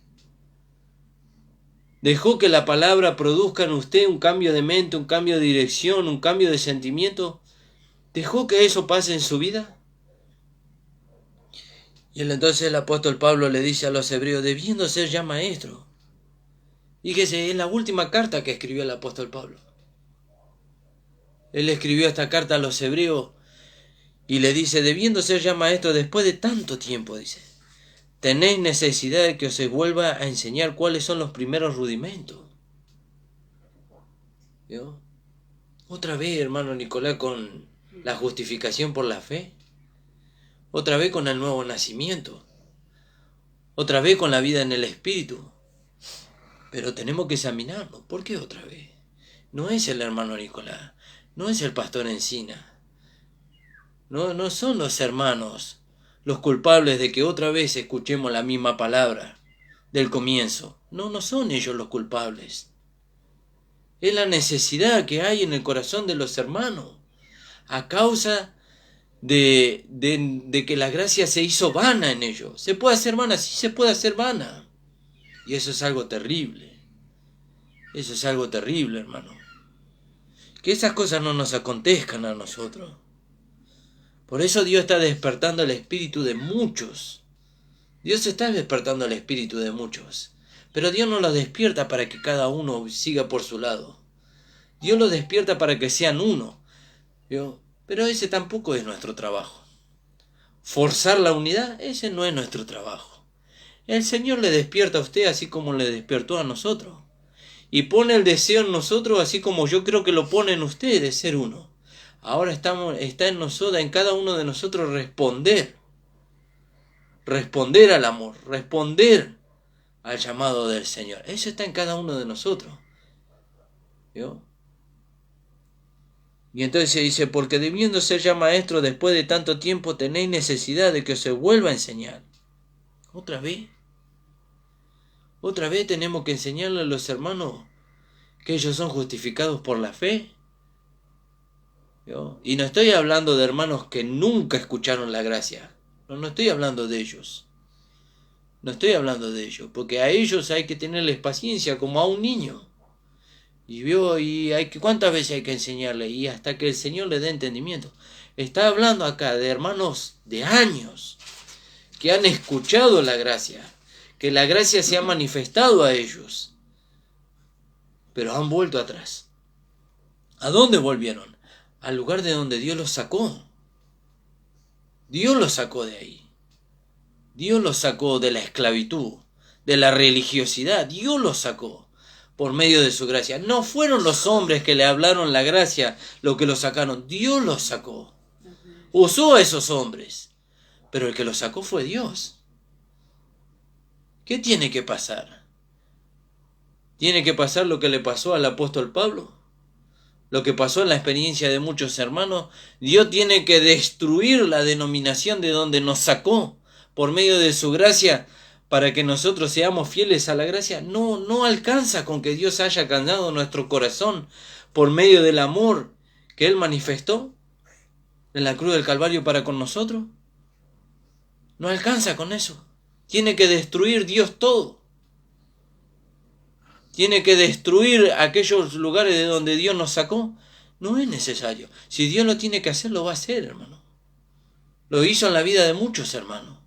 ¿Dejó que la palabra produzca en usted un cambio de mente, un cambio de dirección, un cambio de sentimiento? ¿Dejó que eso pase en su vida? Y entonces el apóstol Pablo le dice a los hebreos, debiendo ser ya maestro. Fíjese, es la última carta que escribió el apóstol Pablo. Él escribió esta carta a los hebreos Y le dice, debiendo ser ya maestro después de tanto tiempo, dice, tenéis necesidad de que os vuelva a enseñar cuáles son los primeros rudimentos. ¿Vio? Otra vez, hermano Nicolás, con la justificación por la fe. Otra vez con el nuevo nacimiento. Otra vez con la vida en el Espíritu. Pero tenemos que examinarnos. ¿Por qué otra vez? No es el hermano Nicolás. No es el pastor Encina. No son los hermanos los culpables de que otra vez escuchemos la misma palabra del comienzo. No son ellos los culpables. Es la necesidad que hay en el corazón de los hermanos a causa de que la gracia se hizo vana en ellos. ¿Se puede hacer vana? Sí, se puede hacer vana. Y eso es algo terrible. Eso es algo terrible, hermano. Que esas cosas no nos acontezcan a nosotros. Por eso Dios está despertando el espíritu de muchos. Dios está despertando el espíritu de muchos. Pero Dios no los despierta para que cada uno siga por su lado. Dios los despierta para que sean uno. ¿Vio? Pero ese tampoco es nuestro trabajo. Forzar la unidad, ese no es nuestro trabajo. El Señor le despierta a usted así como le despertó a nosotros. Y pone el deseo en nosotros así como yo creo que lo pone en usted de ser uno. Ahora está en nosotros, en cada uno de nosotros responder al amor, responder al llamado del Señor. Eso está en cada uno de nosotros. ¿Vio? Y entonces se dice, porque debiendo ser ya maestro después de tanto tiempo, tenéis necesidad de que os se vuelva a enseñar. ¿Otra vez? ¿Otra vez tenemos que enseñarle a los hermanos que ellos son justificados por la fe? ¿Vio? Y no estoy hablando de hermanos que nunca escucharon la gracia. No estoy hablando de ellos. No estoy hablando de ellos, porque a ellos hay que tenerles paciencia como a un niño. ¿Cuántas veces hay que enseñarle? Y hasta que el Señor le dé entendimiento. Está hablando acá de hermanos de años que han escuchado la gracia, que la gracia se ha manifestado a ellos, pero han vuelto atrás. ¿A dónde volvieron? Al lugar de donde Dios los sacó. Dios los sacó de ahí. Dios los sacó de la esclavitud, de la religiosidad. Dios los sacó por medio de su gracia. No fueron los hombres que le hablaron la gracia los que los sacaron. Dios los sacó. Usó a esos hombres. Pero el que los sacó fue Dios. ¿Qué tiene que pasar? ¿Tiene que pasar lo que le pasó al apóstol Pablo? Lo que pasó en la experiencia de muchos hermanos. Dios tiene que destruir la denominación de donde nos sacó por medio de su gracia para que nosotros seamos fieles a la gracia. No alcanza con que Dios haya ganado nuestro corazón por medio del amor que Él manifestó en la cruz del Calvario para con nosotros. No alcanza con eso. Tiene que destruir Dios todo. Tiene que destruir aquellos lugares de donde Dios nos sacó. No es necesario. Si Dios lo tiene que hacer, lo va a hacer, hermano. Lo hizo en la vida de muchos hermanos.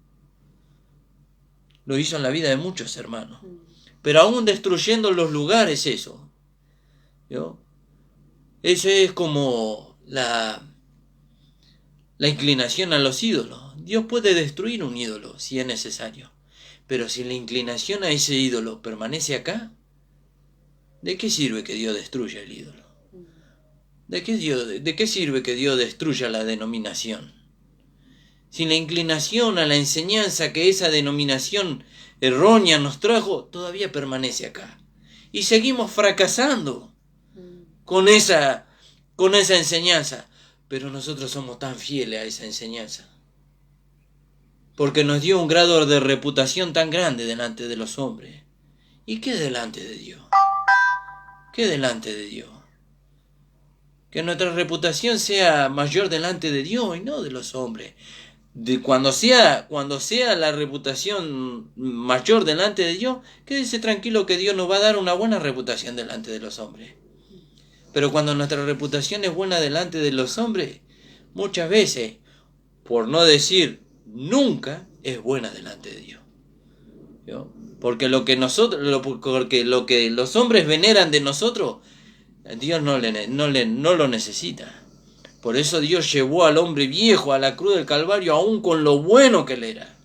Lo hizo en la vida de muchos hermanos. Pero aún destruyendo los lugares eso. ¿Vio? Eso es como la inclinación a los ídolos. Dios puede destruir un ídolo si es necesario. Pero si la inclinación a ese ídolo permanece acá, ¿de qué sirve que Dios destruya el ídolo? ¿De qué sirve que Dios destruya la denominación? Si la inclinación a la enseñanza que esa denominación errónea nos trajo, todavía permanece acá. Y seguimos fracasando con esa enseñanza. Pero nosotros somos tan fieles a esa enseñanza. Porque nos dio un grado de reputación tan grande delante de los hombres. ¿Y qué delante de Dios? ¿Qué delante de Dios? Que nuestra reputación sea mayor delante de Dios y no de los hombres. Cuando sea la reputación mayor delante de Dios, quédese tranquilo que Dios nos va a dar una buena reputación delante de los hombres. Pero cuando nuestra reputación es buena delante de los hombres, muchas veces, por no decir nunca, es buena delante de Dios. ¿Vio? Porque lo que los hombres veneran de nosotros, Dios no lo necesita. Por eso Dios llevó al hombre viejo a la cruz del Calvario, aún con lo bueno que él era,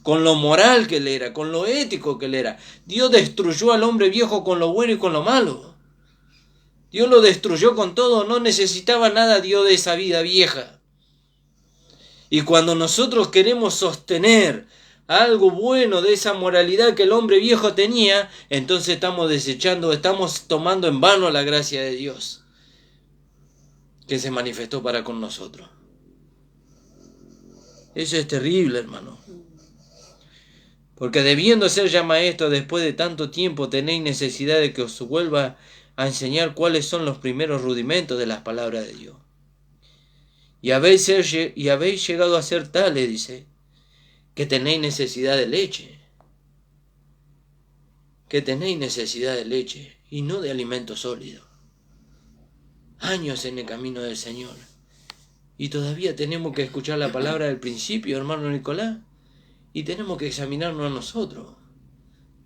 con lo moral que él era, con lo ético que él era. Dios destruyó al hombre viejo con lo bueno y con lo malo. Dios lo destruyó con todo, no necesitaba nada Dios de esa vida vieja. Y cuando nosotros queremos sostener algo bueno de esa moralidad que el hombre viejo tenía, entonces estamos desechando, estamos tomando en vano la gracia de Dios que se manifestó para con nosotros. Eso es terrible, hermano. Porque debiendo ser ya maestro después de tanto tiempo, tenéis necesidad de que os vuelva a enseñar cuáles son los primeros rudimentos de las palabras de Dios. Y habéis llegado a ser tales, dice, que tenéis necesidad de leche. Que tenéis necesidad de leche y no de alimento sólido. Años en el camino del Señor. Y todavía tenemos que escuchar la palabra del principio, hermano Nicolás. Y tenemos que examinarnos a nosotros.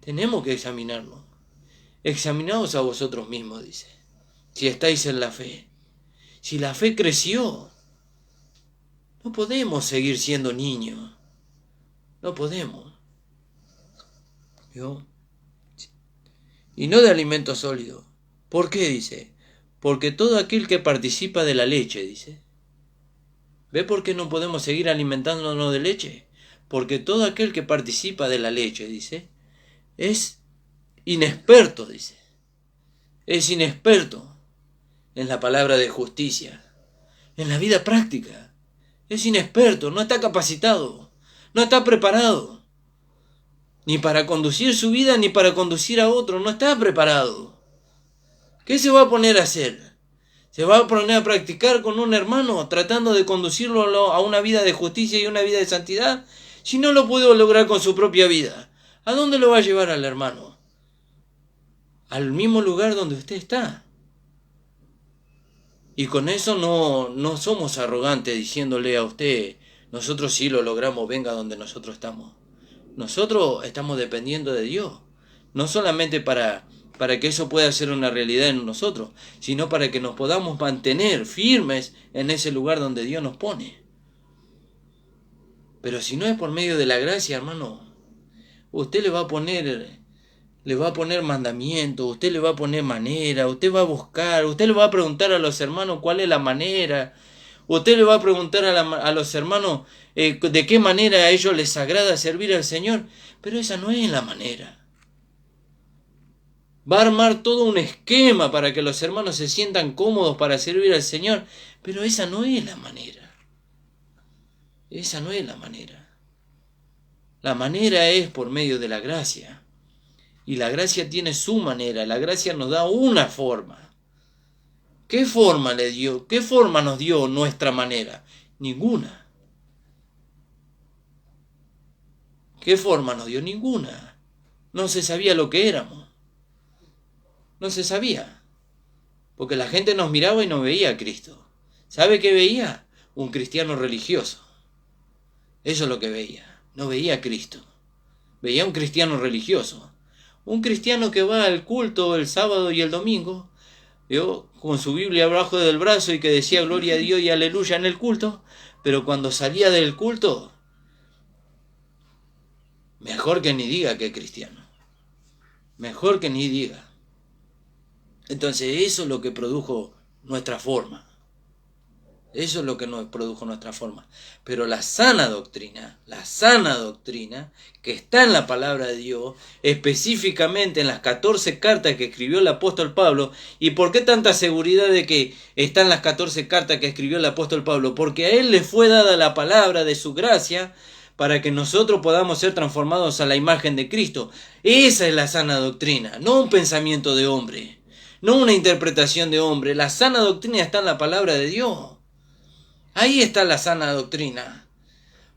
Tenemos que examinarnos. Examinaos a vosotros mismos, dice. Si estáis en la fe. Si la fe creció. No podemos seguir siendo niños. No podemos. ¿Yo? Y no de alimento sólido. ¿Por qué? Dice. Porque todo aquel que participa de la leche, dice. ¿Ve por qué no podemos seguir alimentándonos de leche? Porque todo aquel que participa de la leche, dice, es inexperto, dice. Es inexperto en la palabra de justicia, en la vida práctica. Es inexperto, no está capacitado, no está preparado. Ni para conducir su vida, ni para conducir a otro, no está preparado. ¿Qué se va a poner a hacer? ¿Se va a poner a practicar con un hermano tratando de conducirlo a una vida de justicia y una vida de santidad? Si no lo pudo lograr con su propia vida, ¿a dónde lo va a llevar al hermano? Al mismo lugar donde usted está. Y con eso no somos arrogantes diciéndole a usted, nosotros sí lo logramos, venga donde nosotros estamos. Nosotros estamos dependiendo de Dios, no solamente para que eso pueda ser una realidad en nosotros, sino para que nos podamos mantener firmes en ese lugar donde Dios nos pone. Pero si no es por medio de la gracia, hermano, usted le va a poner mandamiento, usted le va a poner manera, usted va a buscar, usted le va a preguntar a los hermanos cuál es la manera, usted le va a preguntar a los hermanos de qué manera a ellos les agrada servir al Señor, pero esa no es la manera. Va a armar todo un esquema para que los hermanos se sientan cómodos para servir al Señor, pero esa no es la manera. Esa no es la manera. La manera es por medio de la gracia. Y la gracia tiene su manera. La gracia nos da una forma. ¿Qué forma le dio? ¿Qué forma nos dio nuestra manera? Ninguna. ¿Qué forma nos dio? Ninguna. No se sabía lo que éramos. No se sabía. Porque la gente nos miraba y no veía a Cristo. ¿Sabe qué veía? Un cristiano religioso. Eso es lo que veía. No veía a Cristo. Veía a un cristiano religioso. Un cristiano que va al culto el sábado y el domingo, ¿vio? Con su Biblia abajo del brazo y que decía gloria a Dios y aleluya en el culto, pero cuando salía del culto, mejor que ni diga que es cristiano. Mejor que ni diga. Entonces eso es lo que produjo nuestra forma. Eso es lo que nos produjo nuestra forma. Pero la sana doctrina que está en la palabra de Dios, específicamente en las 14 cartas que escribió el apóstol Pablo. ¿Y por qué tanta seguridad de que están las 14 cartas que escribió el apóstol Pablo? Porque a él le fue dada la palabra de su gracia para que nosotros podamos ser transformados a la imagen de Cristo. Esa es la sana doctrina, no un pensamiento de hombre, no una interpretación de hombre. La sana doctrina está en la palabra de Dios. Ahí está la sana doctrina.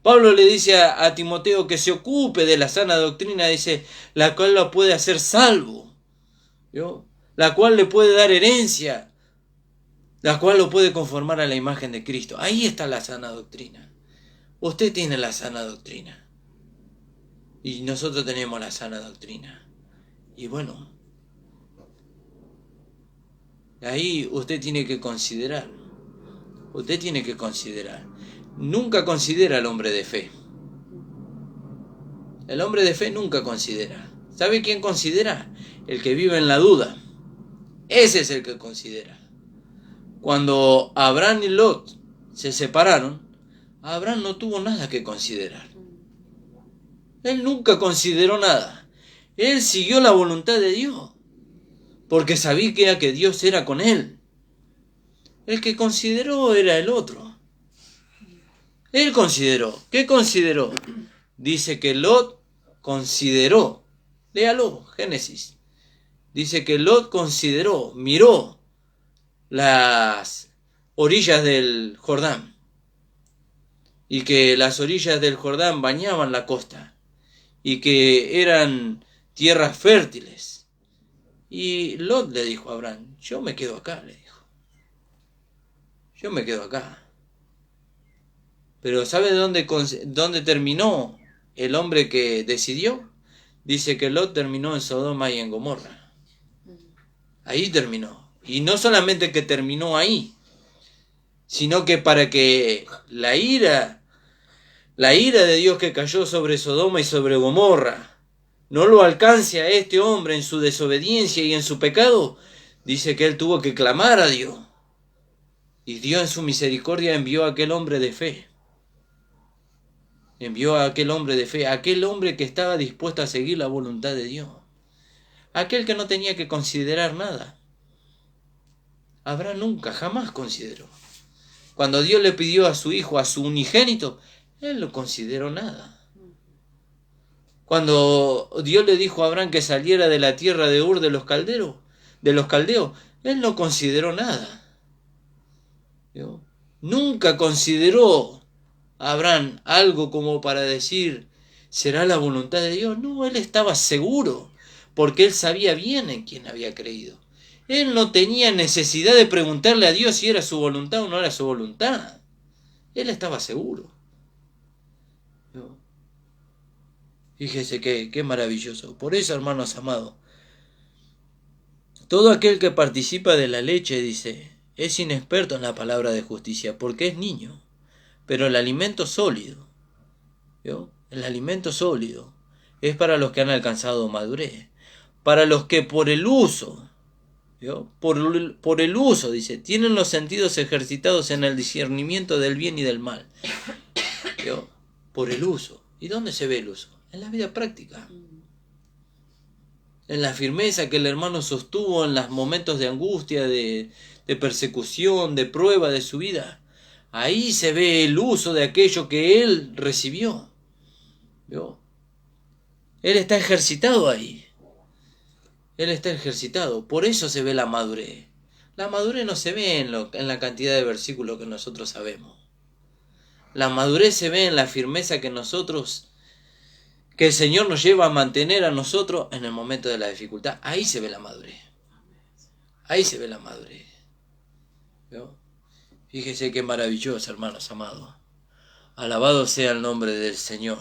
Pablo le dice a Timoteo que se ocupe de la sana doctrina, dice, la cual lo puede hacer salvo, ¿vio? La cual le puede dar herencia, la cual lo puede conformar a la imagen de Cristo. Ahí está la sana doctrina. Usted tiene la sana doctrina. Y nosotros tenemos la sana doctrina. Y bueno, ahí usted tiene que considerar Usted tiene que considerar. Nunca considera al hombre de fe. El hombre de fe nunca considera. ¿Sabe quién considera? El que vive en la duda. Ese es el que considera. Cuando Abraham y Lot se separaron, Abraham no tuvo nada que considerar. Él nunca consideró nada. Él siguió la voluntad de Dios, porque sabía que Dios era con él. El que consideró era el otro. Él consideró. ¿Qué consideró? Dice que Lot consideró. Léalo, Génesis. Dice que Lot consideró, miró las orillas del Jordán. Y que las orillas del Jordán bañaban la costa. Y que eran tierras fértiles. Y Lot le dijo a Abraham, yo me quedo acá, le dijo. Yo me quedo acá. Pero ¿sabe dónde terminó el hombre que decidió? Dice que Lot terminó en Sodoma y en Gomorra. Ahí terminó. Y no solamente que terminó ahí, sino que para que la ira de Dios que cayó sobre Sodoma y sobre Gomorra no lo alcance a este hombre en su desobediencia y en su pecado, dice que él tuvo que clamar a Dios. Y Dios en su misericordia envió a aquel hombre de fe. Envió a aquel hombre de fe, a aquel hombre que estaba dispuesto a seguir la voluntad de Dios. Aquel que no tenía que considerar nada. Abraham nunca, jamás consideró. Cuando Dios le pidió a su hijo, a su unigénito, él no consideró nada. Cuando Dios le dijo a Abraham que saliera de la tierra de Ur de los caldeos, él no consideró nada. ¿Vio? Nunca consideró Abraham algo como para decir, ¿será la voluntad de Dios? No, él estaba seguro, porque él sabía bien en quién había creído. Él no tenía necesidad de preguntarle a Dios si era su voluntad o no era su voluntad. Él estaba seguro. ¿Vio? Fíjese qué maravilloso. Por eso, hermanos amados, todo aquel que participa de la leche, dice, es inexperto en la palabra de justicia, porque es niño. Pero el alimento sólido, ¿vio? El alimento sólido es para los que han alcanzado madurez, para los que por el uso, ¿vio? Por el uso, dice, tienen los sentidos ejercitados en el discernimiento del bien y del mal, ¿vio? Por el uso. ¿Y dónde se ve el uso? En la vida práctica. En la firmeza que el hermano sostuvo en los momentos de angustia, de persecución, de prueba de su vida. Ahí se ve el uso de aquello que él recibió. ¿Vio? Él está ejercitado ahí. Él está ejercitado. Por eso se ve la madurez. La madurez no se ve en la cantidad de versículos que nosotros sabemos. La madurez se ve en la firmeza que el Señor nos lleva a mantener a nosotros en el momento de la dificultad. Ahí se ve la madurez. Ahí se ve la madurez. ¿Vio? Fíjese qué maravilloso, hermanos amados. Alabado sea el nombre del Señor.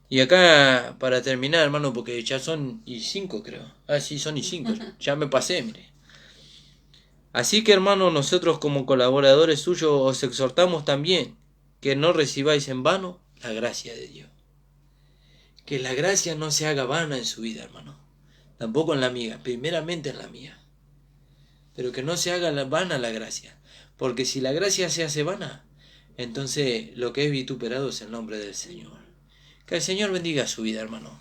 Y acá, para terminar, hermano, porque ya son y 5, creo. Sí, son y 5. Ya me pasé, mire. Así que, hermano, nosotros como colaboradores suyos os exhortamos también que no recibáis en vano la gracia de Dios. Que la gracia no se haga vana en su vida, hermano. Tampoco en la mía, primeramente en la mía. Pero que no se haga vana la gracia. Porque si la gracia se hace vana, entonces lo que es vituperado es el nombre del Señor. Que el Señor bendiga su vida, hermano.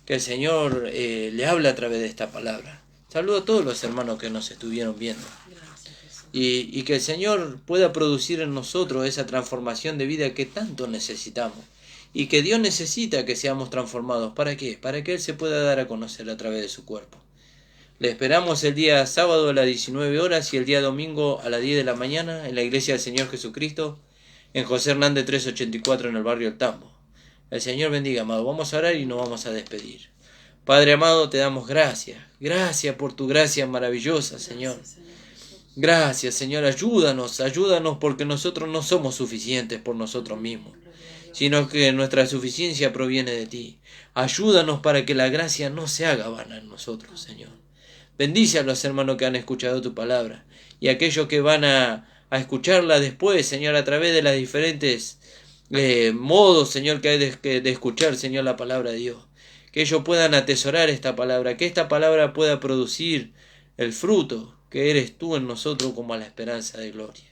Que el Señor le hable a través de esta palabra. Saludo a todos los hermanos que nos estuvieron viendo. Y que el Señor pueda producir en nosotros esa transformación de vida que tanto necesitamos. Y que Dios necesita que seamos transformados. ¿Para qué? Para que Él se pueda dar a conocer a través de su cuerpo. Le esperamos el día sábado a las 19 horas y el día domingo a las 10 de la mañana en la Iglesia del Señor Jesucristo, en José Hernández 384 en el barrio El Tambo. El Señor bendiga, amado. Vamos a orar y nos vamos a despedir. Padre amado, te damos gracias. Gracias por tu gracia maravillosa, Señor. Gracias, Señor. Ayúdanos porque nosotros no somos suficientes por nosotros mismos, sino que nuestra suficiencia proviene de ti. Ayúdanos para que la gracia no se haga vana en nosotros, Señor. Bendice a los hermanos que han escuchado tu palabra y a aquellos que van a a escucharla después, Señor, a través de las diferentes modos, Señor, que hay de escuchar, Señor, la palabra de Dios. Que ellos puedan atesorar esta palabra, que esta palabra pueda producir el fruto que eres tú en nosotros como a la esperanza de gloria.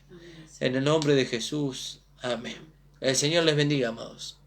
En el nombre de Jesús, amén. El Señor les bendiga, amados.